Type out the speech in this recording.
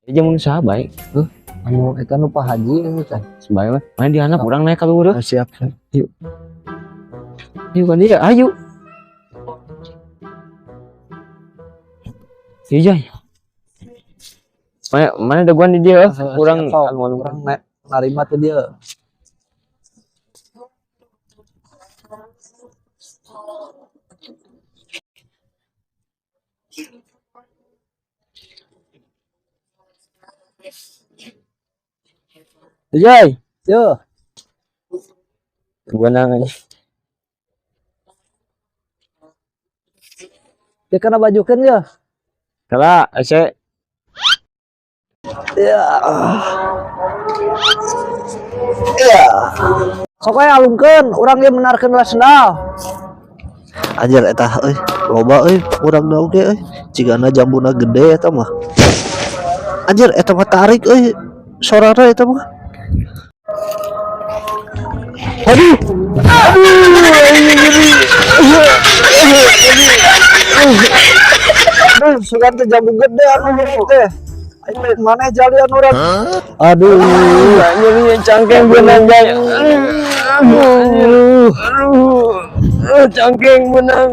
Jamun sahabat. Anu eta nu Pak Haji teh. Sebae mah. Main di anak urang naik ka luhur. Siap. Yuk kan dia, ayo. Iya, Jay. Mana ada gua di dia, kurang narima teh dia. Jay. Yo, Gua nang aja. dia kana bajukeun ya. Kala, ase. Ya. Ya. Sok aya alungkeun, urang ge menarkeun lah sendal. Anjir eta euy, loba euy urang da oge euy. Cigana jambuna gede eta mah. Anjir eta mah tarik euy. Sorana eta mah. Aduh. Aduh, sugan teh jambu gede anu teh. Ayo mana jalian urang. Aduh, Anjir cangkeng benang Jay. Aduh. Cangkeng benang.